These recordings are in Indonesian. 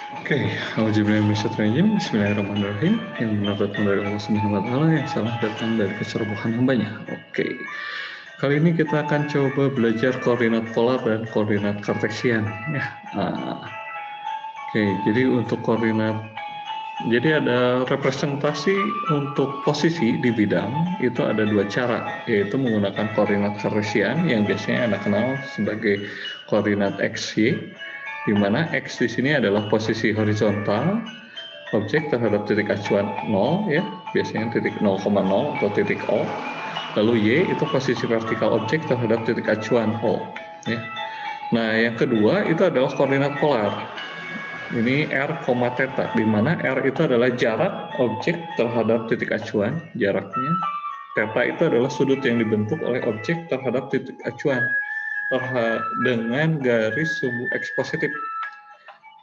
Oke, Bismillahirrahmanirrahim. Yang benar datang dari Allah Subhanahu wa Ta'ala, yang salah datang dari kecerobohan hambanya. Oke, kali ini kita akan coba belajar koordinat polar dan koordinat kartesian. Ya, oke. Jadi untuk koordinat, jadi ada representasi untuk posisi di bidang itu ada dua cara, yaitu menggunakan koordinat kartesian yang biasanya Anda kenal sebagai koordinat x, y, di mana X di sini adalah posisi horizontal objek terhadap titik acuan 0 ya, biasanya titik 0,0 atau titik O. Lalu Y itu posisi vertikal objek terhadap titik acuan O ya. Nah, yang kedua itu adalah koordinat polar. Ini R, theta, di mana R itu adalah jarak objek terhadap titik acuan, jaraknya. Theta itu adalah sudut yang dibentuk oleh objek terhadap titik acuan dengan garis sumbu X positif.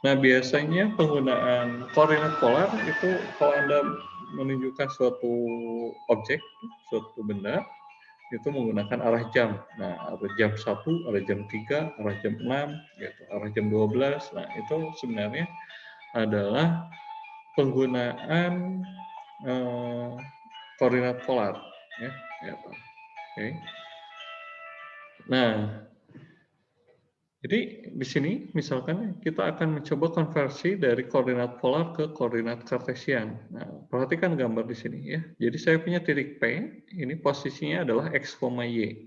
Nah, biasanya penggunaan koordinat polar itu kalau Anda menunjukkan suatu objek, suatu benda, itu menggunakan arah jam. Nah, arah jam 1, arah jam 3, arah jam 6, gitu, arah jam 12. Nah, itu sebenarnya adalah penggunaan koordinat polar. Ya, gitu. Oke. Nah, jadi di sini misalkan kita akan mencoba konversi dari koordinat polar ke koordinat kartesian. Nah, perhatikan gambar di sini ya. Jadi saya punya titik P, ini posisinya adalah x, y.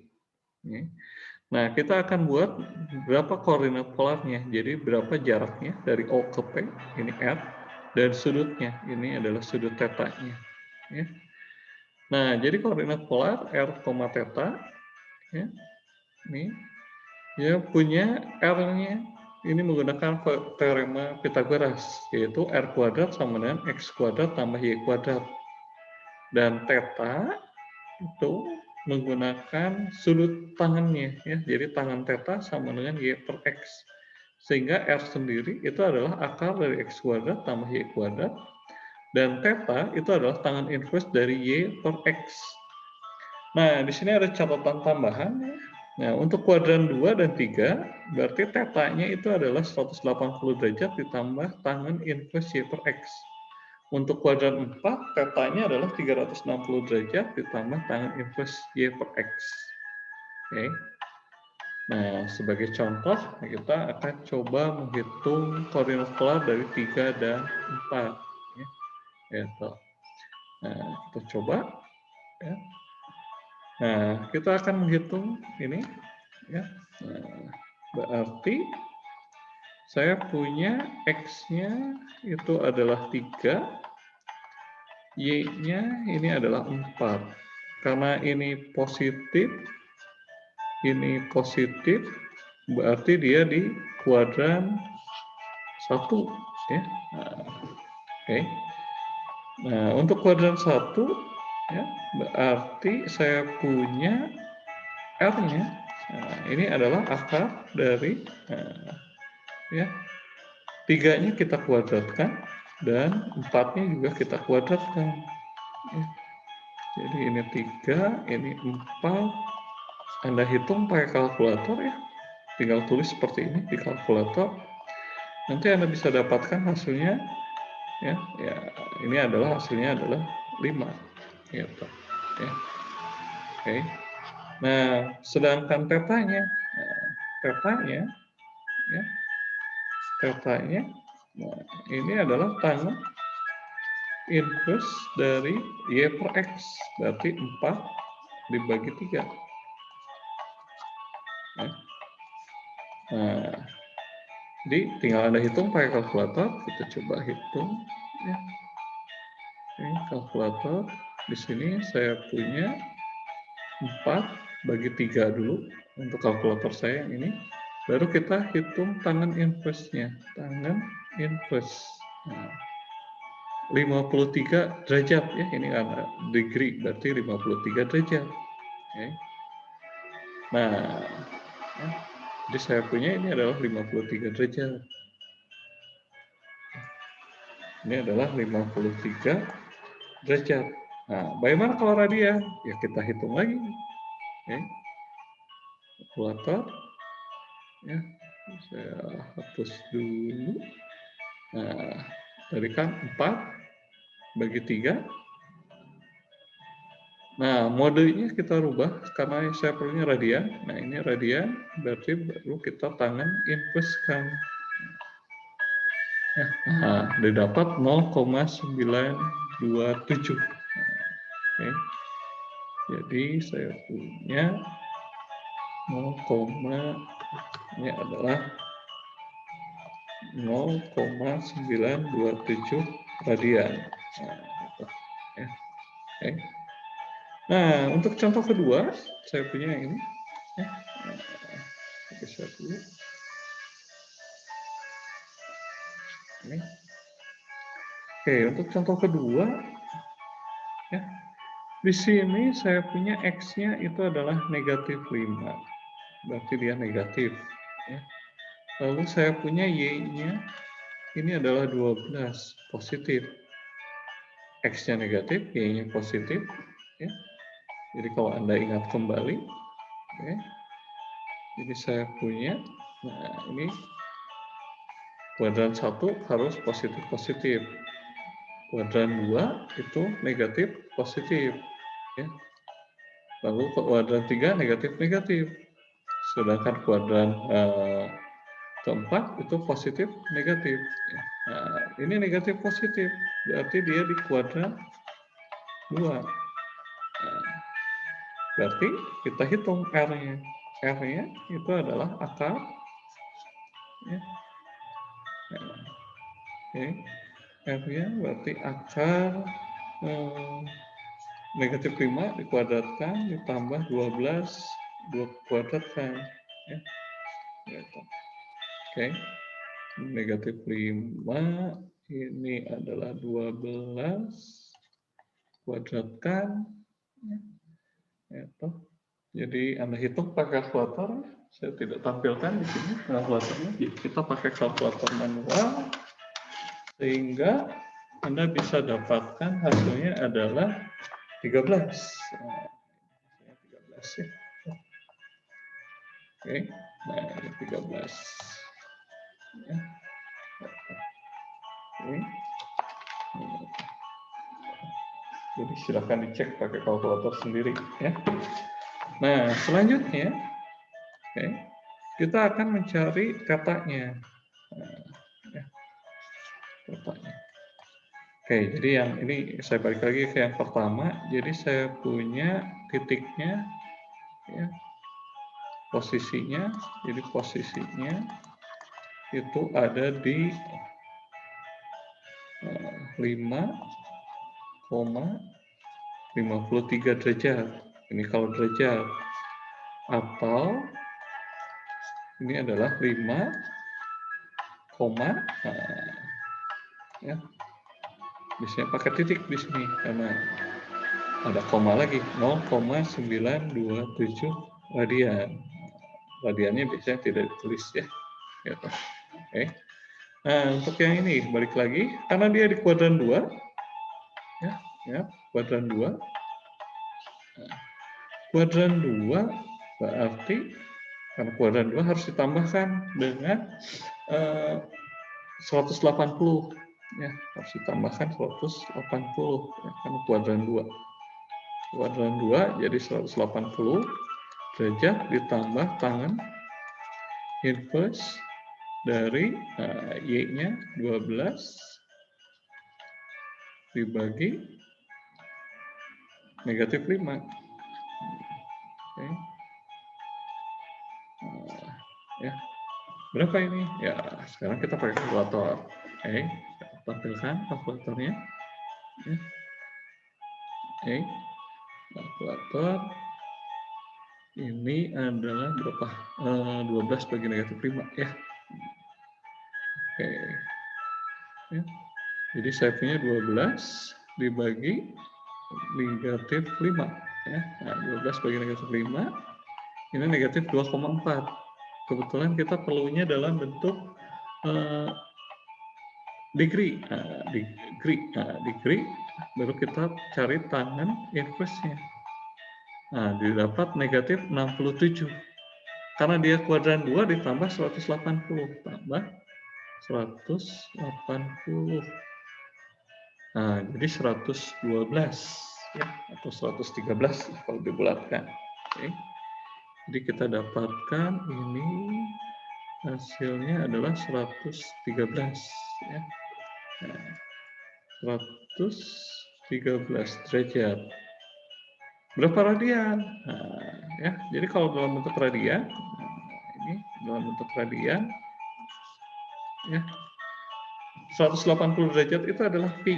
Nah, kita akan buat berapa koordinat polarnya. Jadi berapa jaraknya dari O ke P, ini R, dan sudutnya, ini adalah sudut theta-nya. Ya. Nah, jadi koordinat polar R, theta, ya, ini dia punya R-nya ini menggunakan teorema Pythagoras, yaitu R kuadrat sama dengan X kuadrat tambah Y kuadrat. Dan theta itu menggunakan sudut tangannya, ya. Jadi tangan theta sama dengan Y per X. Sehingga R sendiri itu adalah akar dari X kuadrat tambah Y kuadrat. Dan theta itu adalah tangan inverse dari Y per X. Nah, di sini ada catatan tambahan. Nah, untuk kuadran 2 dan 3, berarti theta-nya itu adalah 180 derajat ditambah tangan inverse Y per X. Untuk kuadran 4, theta-nya adalah 360 derajat ditambah tangan inverse Y per X. Oke. Nah, sebagai contoh, kita akan coba menghitung koordinat polar dari 3 dan 4. Ya. Gitu. Nah, kita coba. Ya. Nah, kita akan menghitung ini, ya. Nah, berarti saya punya X-nya itu adalah 3, Y-nya ini adalah 4. Karena ini positif, berarti dia di kuadran 1, ya. Nah, oke. Nah, untuk kuadran 1, ya, berarti saya punya R-nya, nah, ini adalah akar dari, ya, 3-nya kita kuadratkan, dan 4-nya juga kita kuadratkan. Ya. Jadi ini 3, ini 4. Anda hitung pakai kalkulator ya. Tinggal tulis seperti ini di kalkulator. Nanti Anda bisa dapatkan hasilnya, ya, ini adalah hasilnya adalah 5. Gitu. Ya. Oke. Nah, sedangkan tetanya, ya, tetanya, nah, ini adalah tangan inverse dari Y per X, berarti 4 dibagi 3. Ya. Nah, jadi tinggal Anda hitung pakai kalkulator, kita coba hitung. Ya. Ini kalkulator, di sini saya punya 4 bagi 3 dulu untuk kalkulator saya yang ini. Baru kita hitung tangan inverse-nya. Tangan inverse. Nah, 53 derajat ya, ini karena degree, berarti 53 derajat. Okay. Nah, ya, jadi saya punya ini adalah 53 derajat. Ini adalah 53 derajat. Nah, bagaimana kalau radian? Ya kita hitung lagi. Okay. Kalkulator. Ya, saya hapus dulu. Nah, tadi kan 4 bagi 3. Nah, modenya kita rubah karena saya perlunya radian. Nah, ini radian, berarti baru kita tangan inverse-kan. Nah, didapat 0,927. Oke. Jadi saya punya 0, ini adalah 0,927 radian. Nah, gitu. Ya. Oke. Nah, untuk contoh kedua, saya punya ini. Ya. Bisa dulu. Ini. Oke, untuk contoh kedua, ya, di sini saya punya X-nya itu adalah negatif 5. Berarti dia negatif. Ya. Lalu saya punya Y-nya, ini adalah 12, positif. X-nya negatif, Y-nya positif. Ya. Jadi kalau Anda ingat kembali, oke. Jadi saya punya, nah ini kuadran 1 harus positif-positif. Kuadran 2 itu negatif positif. Ya. Lalu kuadran 3 negatif-negatif. Sedangkan kuadran keempat itu positif negatif. Ya. Nah, ini negatif positif. Berarti dia di kuadran 2. Nah, berarti kita hitung R-nya. R-nya itu adalah akar. Ya. Nah, oke. R-nya berarti akar negatif 5 dikuadratkan ditambah 12 kuadratkan. Ya. Gitu. Oke. Negatif 5 ini adalah 12 kuadratkan. Ya. Gitu. Jadi Anda hitung pakai kalkulator. Saya tidak tampilkan di sini kalkulatornya. Jadi kita pakai kalkulator manual sehingga Anda bisa dapatkan hasilnya adalah 13. Nah, 13 ya. Oke, nah ini 13. Ya. Oke. Jadi silakan dicek pakai kalkulator sendiri ya. Nah, selanjutnya, oke, kita akan mencari katanya. Nah, ya, katanya. Oke, jadi yang ini saya balik lagi ke yang pertama. Jadi saya punya titiknya, ya, posisinya. Jadi posisinya itu ada di 5,53 derajat. Ini kalau derajat. Atau ini adalah 5, ya. Biasanya pakai titik di sini karena ada koma lagi, 0,927 radian. Radiannya biasanya tidak ditulis ya. Gitu. Oke. Nah, untuk yang ini balik lagi karena dia di kuadran 2 ya, kuadran 2. Nah, kuadran 2 berarti karena kuadran 2 harus ditambahkan dengan 180 ya, harus ditambahkan 180 ya, karena kuadran 2. Kuadran 2 jadi 180 derajat ditambah tangan inverse dari Y-nya 12 dibagi negatif 5. Oke. Ya. Berapa ini? Ya, sekarang kita pakai kalkulator. Oke, kita tampilkan kalkulatornya. Ya. Oke. Kalkulator ini adalah berapa? 12 bagi negatif 5 ya. Oke. Ya. Jadi saya punya 12 dibagi negatif 5 ya. Nah, 12 bagi negatif 5 ini negatif 2,4. Kebetulan kita perlunya dalam bentuk degree. Degree baru kita cari tangan inverse-nya. Nah, didapat negatif 67. Karena dia kuadran 2 ditambah 180 tambah 180. Nah, jadi 112 ya, atau 113 kalau dibulatkan. Oke. Jadi kita dapatkan ini hasilnya adalah 113 ya. Nah, 113 derajat. Berapa radian? Nah, ya, jadi kalau dalam bentuk radian, ini dalam bentuk radian ya, 180 derajat itu adalah pi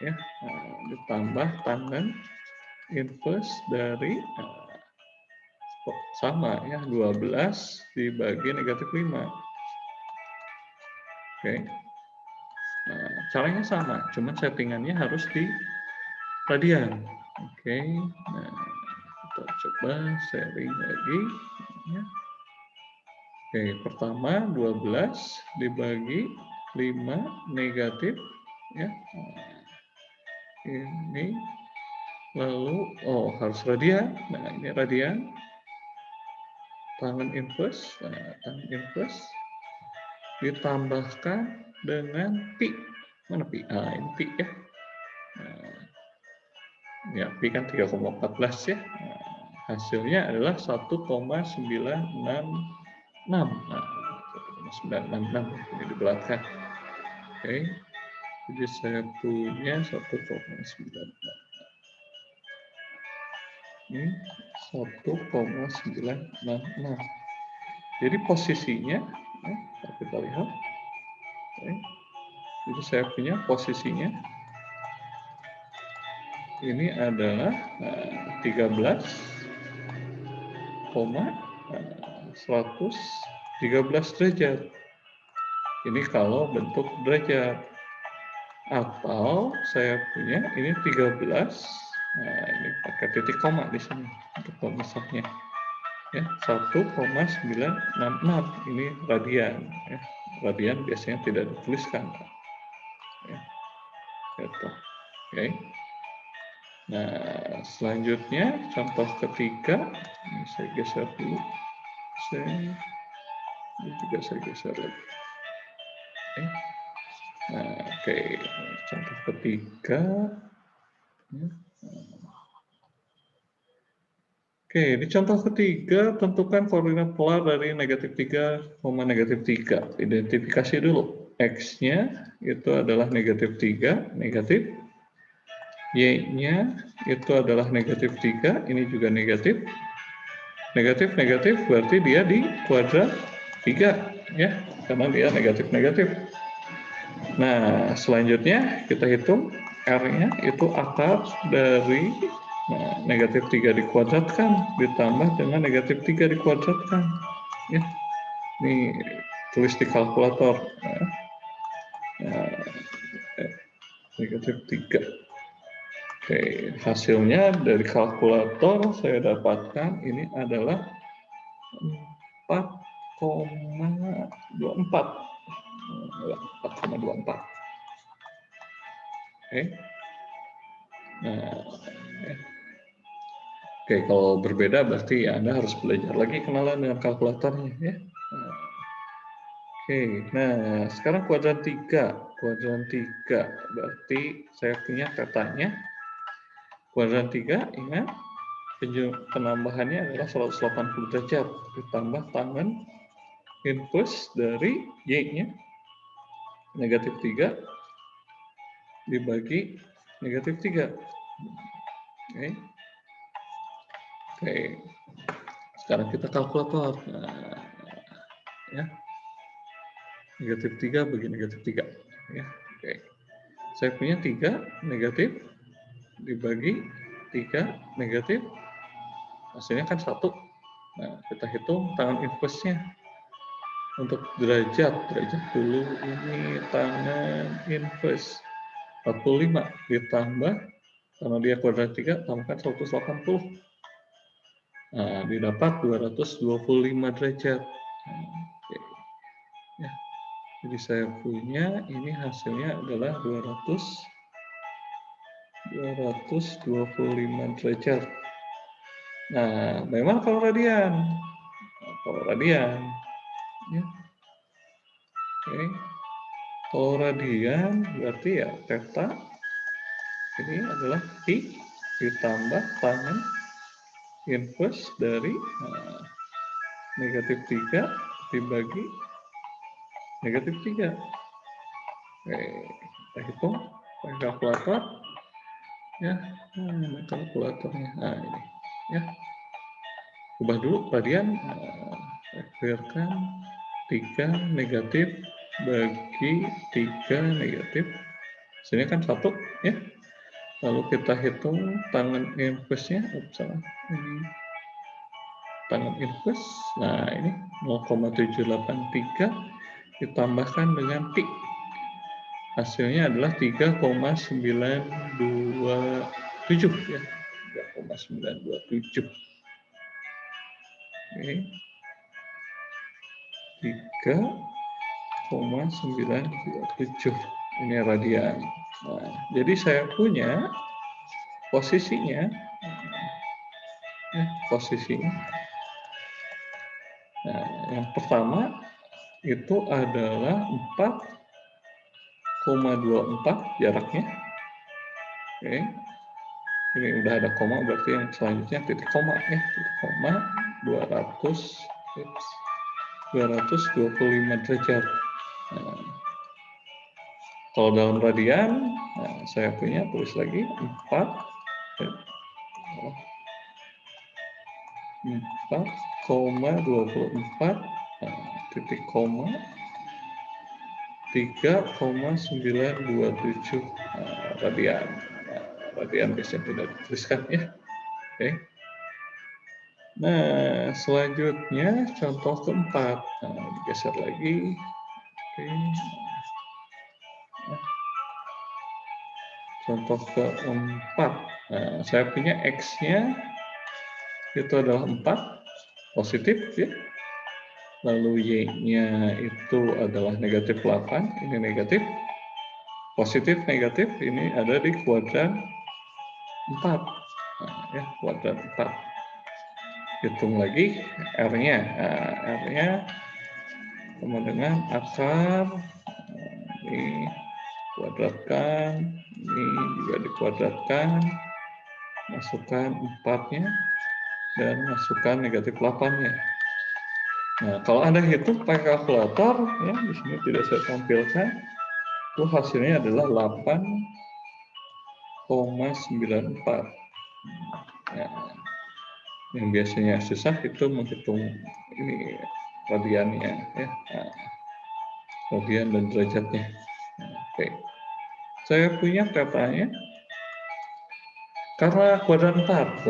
ya. Nah, ditambah tangan inverse dari sama ya, 12 dibagi -5. Oke. Nah, caranya sama, cuman settingannya harus di radian. Oke. Nah, kita coba sharing lagi ya. Oke, pertama 12 dibagi 5 negatif ya. Ini lalu harus radian. Nah, ini radian. Tangan inverse, tangan inverse ditambahkan dengan pi. Mana pi? Ini pi ya. Ya, pi kan 3,14 ya. Hasilnya adalah 1,966. Nah, 1,966 ini dibulatkan. Oke. Jadi saya punya 1,966. Ini 1,966. Jadi posisinya, kita lihat. Oke. Jadi saya punya posisinya ini adalah 13,113 derajat. Ini kalau bentuk derajat. Atau saya punya ini 13. Nah, ini pakai titik koma di sini untuk pemisahnya. Ya, 1,966 ini radian. Ya. Radian biasanya tidak dituliskan. Ya. Gitu. Oke. Nah, selanjutnya contoh ketiga, ini saya geser dulu. Ini juga saya geser lagi. Oke. Nah, oke, contoh ketiga. Oke, di contoh ketiga tentukan koordinat polar dari -3, -3. Identifikasi dulu. X-nya itu adalah -3, negatif. Y-nya itu adalah -3, ini juga negatif. Negatif, negatif berarti dia di kuadrat 3 ya, karena dia negatif-negatif. Nah, selanjutnya kita hitung R-nya itu akar dari -3 dikuadratkan ditambah dengan -3 dikuadratkan. Ya. Ini tulis di kalkulator. -3. Oke, hasilnya dari kalkulator saya dapatkan ini adalah 4,24. 4,24. Oke. Nah, oke, kalau berbeda berarti ya Anda harus belajar lagi kenalan dengan kalkulatornya ya. Oke, nah sekarang kuadran 3. Kuadran 3 berarti saya punya petanya. Kuadran 3, ingat penambahannya adalah 180 derajat ditambah tangan inverse dari Y-nya -3 dibagi -3. Oke. Oke. Sekarang kita kalkulator. Nah, ya. -3 bagi -3. Ya. Oke. Saya punya 3 negatif dibagi 3 negatif. Hasilnya kan 1. Nah, kita hitung tangan inverse-nya. Untuk derajat dulu ini tangan inverse 45 ditambah karena dia kuadrat 3 tambahkan 180. Nah, didapat 225 derajat. Oke. Ya. Jadi saya punya ini hasilnya adalah 225 derajat. Nah, memang kalau radian ya. Oke. Oke. Kalau radian berarti ya theta ini adalah pi ditambah tangen inverse dari negatif 3 dibagi negatif 3. Oke, kita hitung pakai kalkulator ya. Mana kalkulatornya? Nah, ini ya. Ubah dulu radian, biarkan 3 negatif bagi 3 negatif. Sini kan 1 ya. Lalu kita hitung tangan inverse-nya, salah. Ini tangan inverse. Nah, ini 0,783 ditambahkan dengan pi. Hasilnya adalah 3,927 ya. 3,927. Oke. 3,927. Ini radian. Nah, jadi saya punya posisinya, posisinya. Nah, yang pertama itu adalah 4,24 jaraknya. Oke. Ini udah ada koma, berarti yang selanjutnya titik koma ya. Titik koma 225 derajat. Nah, kalau dalam radian, nah, saya punya tulis lagi 4,24 titik koma 3,927 radian. Radian biasanya tidak dituliskan ya. Oke. Nah, selanjutnya contoh keempat. Nah, digeser lagi. Oke. Contoh keempat. Nah, saya punya X-nya itu adalah 4, positif ya. Lalu Y-nya itu adalah negatif 8, ini negatif. Positif, negatif, ini ada di kuadran 4. Nah, ya, kuadran 4. Hitung lagi R-nya. Nah, R-nya sama dengan akar, ini kuadratkan, ini juga dikuadratkan, masukkan 4-nya, dan masukkan negatif 8-nya. Nah, kalau Anda hitung pakai kalkulator, ya di sini tidak saya tampilkan, itu hasilnya adalah 8,94. Nah, yang biasanya susah itu menghitung ini radiannya, ya, nah, radian dan derajatnya. Nah, oke, saya punya petanya. Karena kuadran 4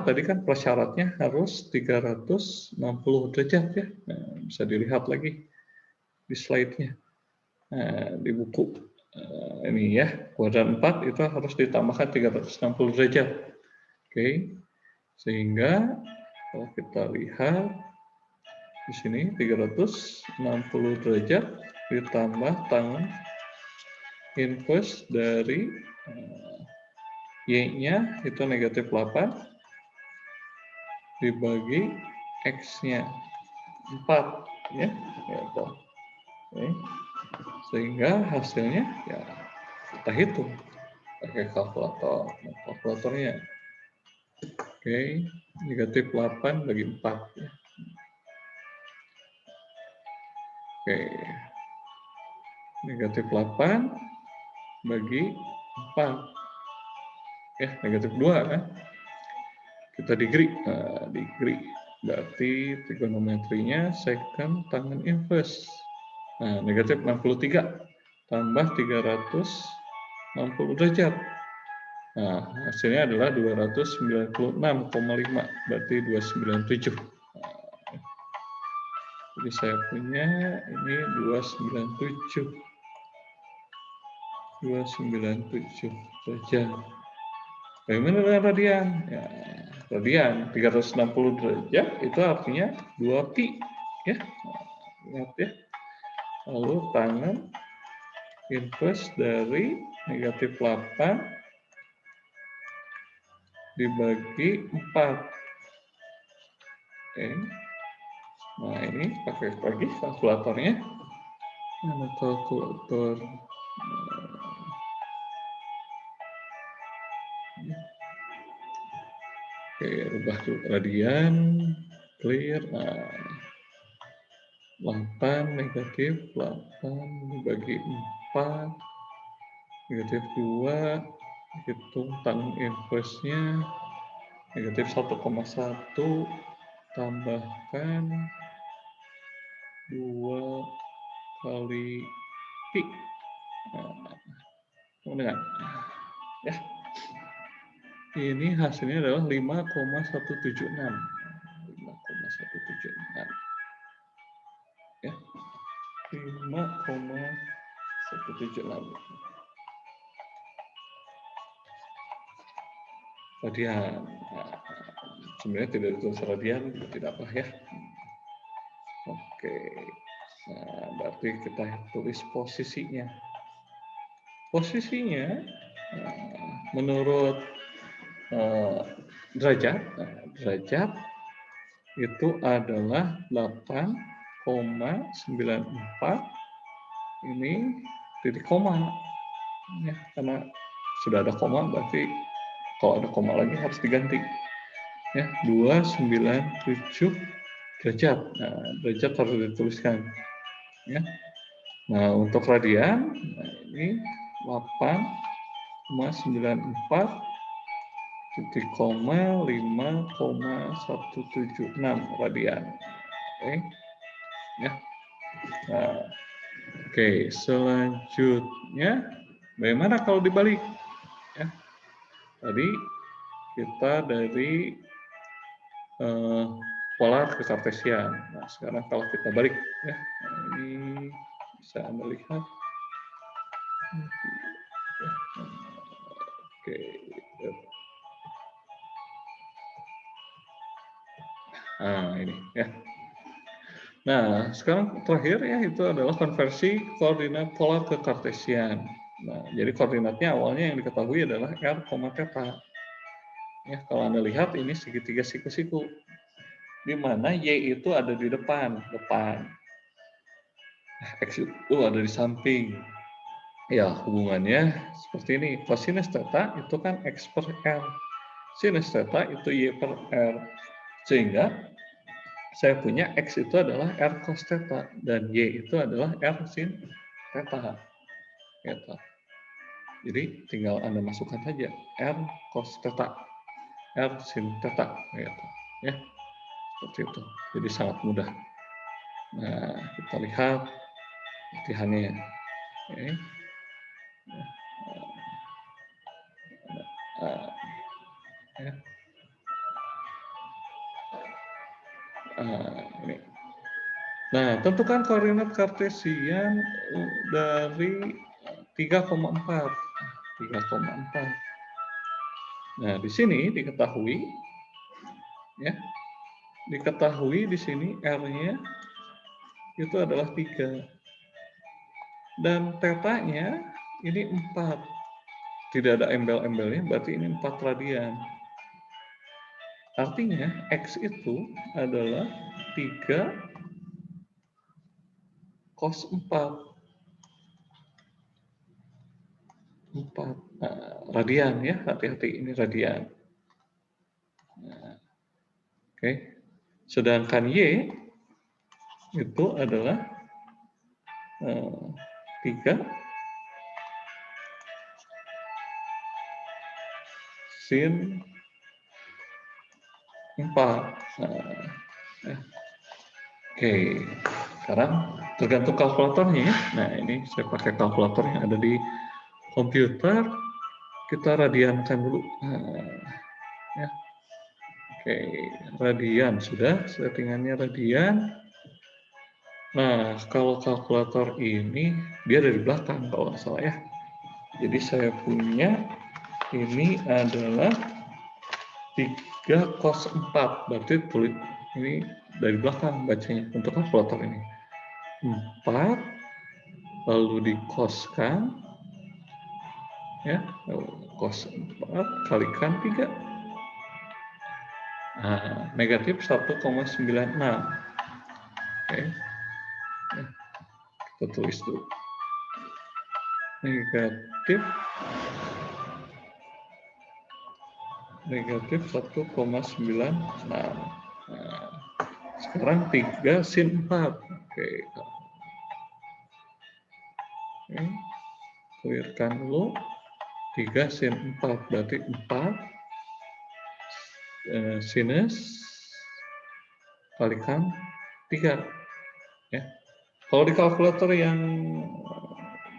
tadi kan persyaratnya harus 360 derajat ya. Nah, bisa dilihat lagi di slide-nya. Nah, di buku ini ya, kuadran 4 itu harus ditambahkan 360 derajat. Oke. Sehingga kalau kita lihat di sini 360 derajat ditambah tangan inverse dari Y-nya itu negatif 8 dibagi X-nya 4 ya. Gitu. Oke. Sehingga hasilnya ya kita hitung pakai kalkulator. Nah, kalkulatornya oke, negatif 8 bagi 4 ya. Oke. Negatif 8 bagi 4. Ya, negatif 2 kan. Kita degree. Nah, degree berarti trigonometrinya secant tangen inverse. Nah, negatif 63 tambah 360 derajat. Nah, hasilnya adalah 296,5, berarti 297. Nah, jadi saya punya ini 297 derajat. Bagaimana dengan radian? Ya, radian 360 derajat itu artinya 2 pi ya. Ingat ya. Lalu tangan inverse dari negatif 8 dibagi 4. Oke. Nah, ini pakai lagi kalkulatornya. Mana kalkulator? Oke, rubah dulu radian, clear. 8 negatif 8 dibagi 4 negatif 2, hitung tan inverse-nya negatif 1,1 tambahkan 2 kali pi. Kemudian ya, ini hasilnya adalah 5,176 ya, 5,176 radian. Sebenarnya tidak ditulis radian, tidak apa ya. Oke, nah berarti kita tulis posisinya. Posisinya menurut derajat, derajat itu adalah 8,94. Ini titik koma, ya, karena sudah ada koma berarti kalau ada koma lagi harus diganti. Ya, 297 derajat. Nah, derajat harus dituliskan. Ya. Nah, untuk radian, nah ini 8,94 titik koma 5,176 radian. Oke. Ya. Nah, oke, selanjutnya bagaimana kalau dibalik? Ya. Tadi kita dari polar ke kartesian. Nah, sekarang kalau kita balik, ya, nah, ini bisa Anda lihat. Oke. Nah, ini ya. Nah, sekarang terakhir ya itu adalah konversi koordinat polar ke kartesian. Nah, jadi koordinatnya awalnya yang diketahui adalah r, theta. Ya, kalau Anda lihat ini segitiga siku-siku, di mana y itu ada di depan, x itu ada di samping. Ya, hubungannya seperti ini. Cosinus theta itu kan x per r, sinus theta itu y per r, sehingga saya punya x itu adalah r cos theta dan y itu adalah r sin theta. Gitu. Jadi tinggal Anda masukkan saja r cos theta, r sin theta, gitu. Ya, seperti itu. Jadi sangat mudah. Nah, kita lihat latihannya. Oke. Ya. Ini. Nah, tentukan koordinat kartesian dari 3,4. 3,4. Nah, di sini diketahui, ya, diketahui di sini R-nya itu adalah 3. Dan tetanya ini 4. Tidak ada embel-embelnya, berarti ini 4 radian. Artinya, X itu adalah 3 cos 4. 4 radian ya, hati-hati ini radian. Nah, oke. Sedangkan Y itu adalah 3 sin 4. Oke, sekarang tergantung kalkulatornya ya. Nah, ini saya pakai kalkulator yang ada di komputer. Kita radiankan dulu. Ya. Oke, radian sudah, settingannya radian. Nah, kalau kalkulator ini dia dari belakang kalau nggak salah ya. Jadi saya punya ini adalah 3 cos 4, berarti tulis ini dari belakang bacanya untuk kalkulator ini. 4 lalu dikoskan, ya, cos 4 kalikan 3. Nah, negatif 1,96. Oke. Kita tulis dulu. Negatif 1,96. Nah, sekarang 3 sin 4. Oke. Oke. Clearkan dulu. 3 sin 4 berarti 4 sinus kalikan 3 ya. Kalau di kalkulator yang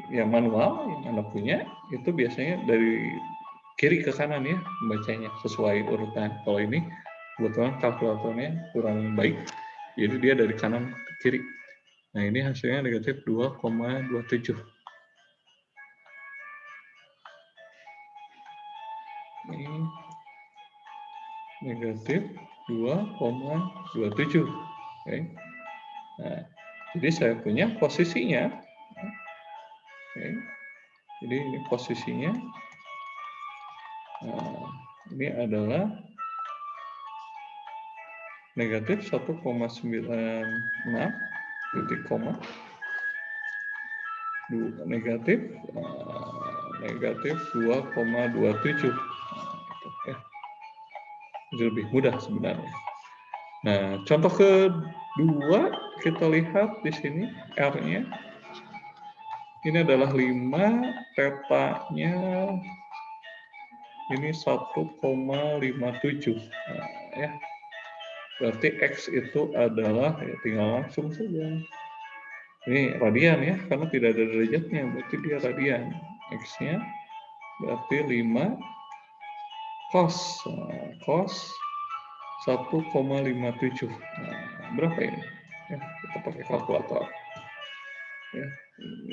manual yang Anda punya itu biasanya dari kiri ke kanan ya membacanya sesuai urutan. Kalau ini kebetulan kalkulatornya kurang baik, jadi dia dari kanan ke kiri. Nah ini hasilnya negatif 2,27. Ini negatif 2,27. Oke. Nah, jadi saya punya posisinya. Oke. Jadi ini posisinya. Nah, ini adalah negatif 1,96 titik koma negatif 2,27. Ya. Jadi lebih mudah sebenarnya. Nah, contoh kedua kita lihat di sini R-nya. Ini adalah 5, tetanya ini 1,57. Nah, ya. Berarti X itu adalah, ya tinggal langsung saja. Ini radian ya, karena tidak ada derajatnya, berarti dia radian. X-nya berarti 5 cos. Nah, cos 1,57. Nah, berapa ini? Ya, kita pakai kalkulator. Ya,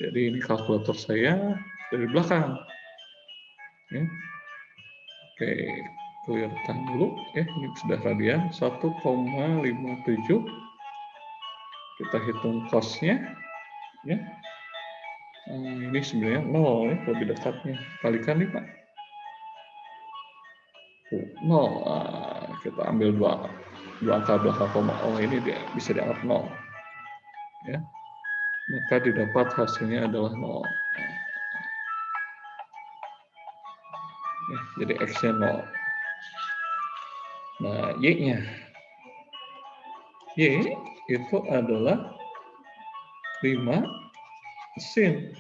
jadi ini kalkulator saya dari belakang. Ya. Oke, clearkan dulu. Ya, ini sudah radian 1,57. Kita hitung cos-nya. Ya. Ini sebenarnya 0 ya, lebih dekatnya. Kalikan 5. 0. Kita ambil dua angka belakang koma. Oh, ini dia bisa dianggap 0. Ya. Maka didapat hasilnya adalah 0. Ya, jadi X-nya 0. Nah, Y-nya. Y itu adalah 5 sin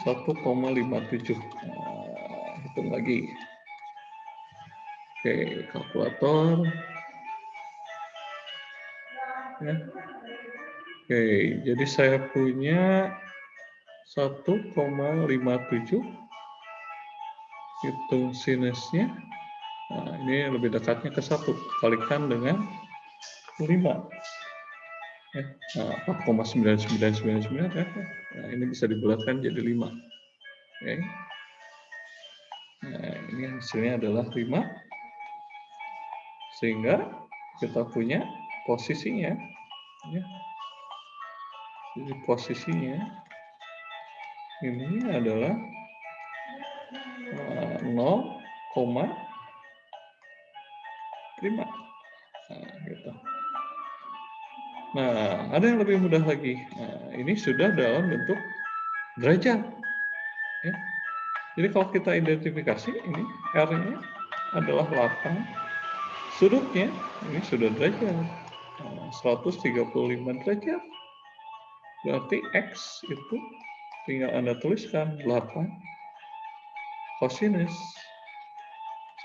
1,57. Hitung lagi. Oke, kalkulator. Ya. Oke, jadi saya punya 1,57. Hitung sinusnya. Nah, ini lebih dekatnya ke 1. Kalikan dengan 5. Ya, 4,9999 ya. Nah, ini bisa dibulatkan jadi 5. Oke. Nah, ini hasilnya adalah 5. Sehingga kita punya posisinya. Ya. Jadi posisinya ini adalah 0,5. Nah, gitu. Nah, ada yang lebih mudah lagi. Nah, ini sudah dalam bentuk derajat. Ya. Jadi kalau kita identifikasi, ini R-nya adalah 8. Sudutnya, ini sudah derajat. 135 derajat. Berarti X itu tinggal Anda tuliskan 8 kosinus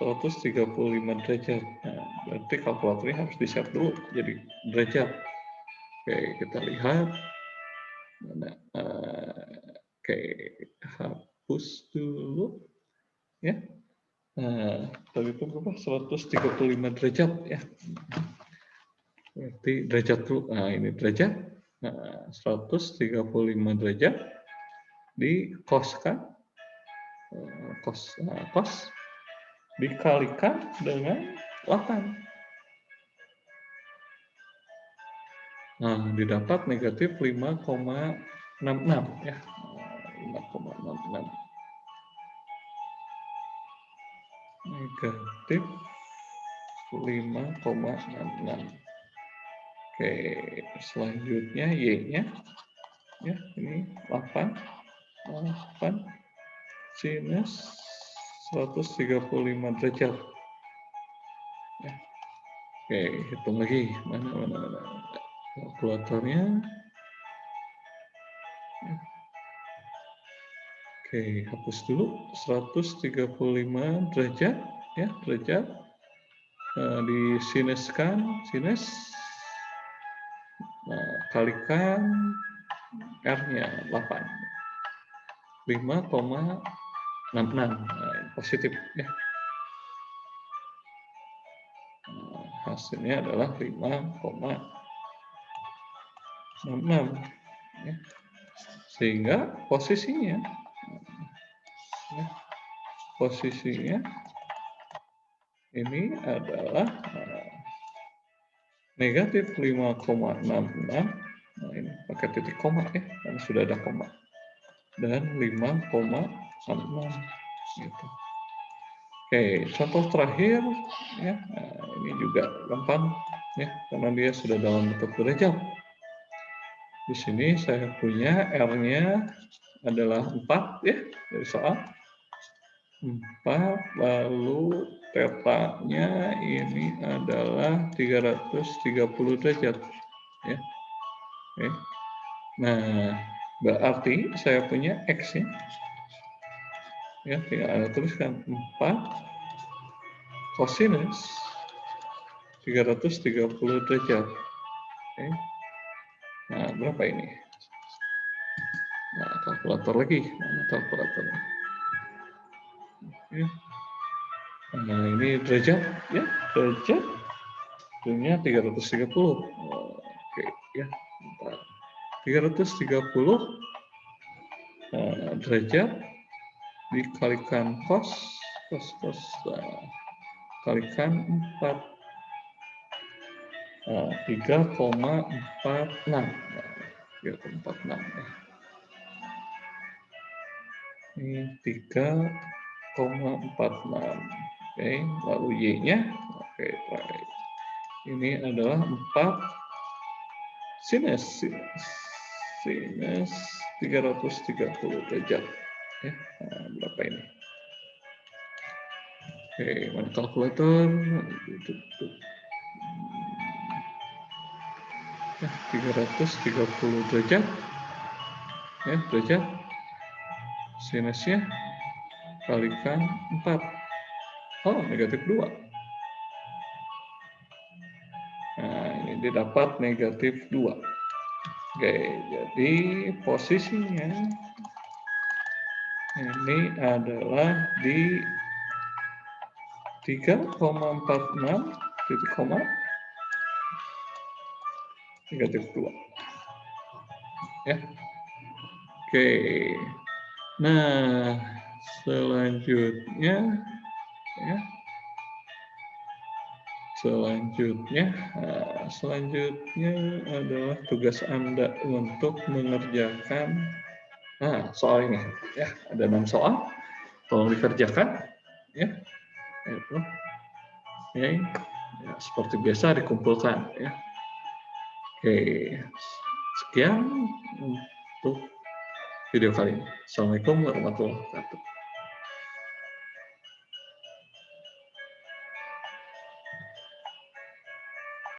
135 derajat. Nah, berarti kalkulatornya harus di-set dulu jadi derajat. Oke, kita lihat. Oke, hapus dulu. Ya. Nah, tadi itu berapa? 135 derajat ya. Berarti derajat dulu. Nah, ini derajat. Nah, 135 derajat dikoskan. Kos dikalikan dengan 8. Nah, didapat negatif 5,66 ya. 5,66. Negatif 5,66. Oke, selanjutnya Y-nya, ya ini 8 sinus 135 derajat. Ya. Oke, hitung lagi. Mana. Kalkulatornya. Oke, hapus dulu 135 derajat, ya derajat. Disinuskan, sinus. Kalikan R-nya 8. 5,66 positif ya. Hasilnya adalah 5,66 ya. Sehingga posisinya ini adalah negatif 5,66. Nah, ini pakai titik koma ya, karena sudah ada koma. Dan 5,66 gitu. Oke, contoh terakhir ya, ini juga gampang ya, karena dia sudah dalam bentuk derajat. Di sini saya punya R-nya adalah 4 ya, dari soal 4, lalu θ-nya ini adalah 330 derajat ya. Oke. Nah, berarti saya punya X ya, tinggal Anda tuliskan 4 kosinus 330 derajat. Oke. Nah, berapa ini? Nah, kalkulator lagi. Mana kalkulatornya? Ya. Nah, ini derajat ya, derajat punya 330. Oke, ya. 330 derajat dikalikan cos kalikan 4, 3,46. Ini 3,46. Oke, lalu Y-nya, oke, baik. Ini adalah 4 sinus 330 derajat. Ya, berapa ini? Oke, mana kalkulator? 330 derajat. Ya, derajat. Sinusnya kalikan 4. Oh, negatif 2. Nah, ini didapat negatif 2. Oke, jadi posisinya ini adalah di 3,46 titik koma negatif 2. Ya. Oke. Nah, selanjutnya ya. Selanjutnya adalah tugas Anda untuk mengerjakan soal ini ya. Ada 6 soal. Tolong dikerjakan ya. Itu. Ya, seperti biasa dikumpulkan ya. Oke. Sekian untuk video kali ini. Assalamualaikum warahmatullahi wabarakatuh.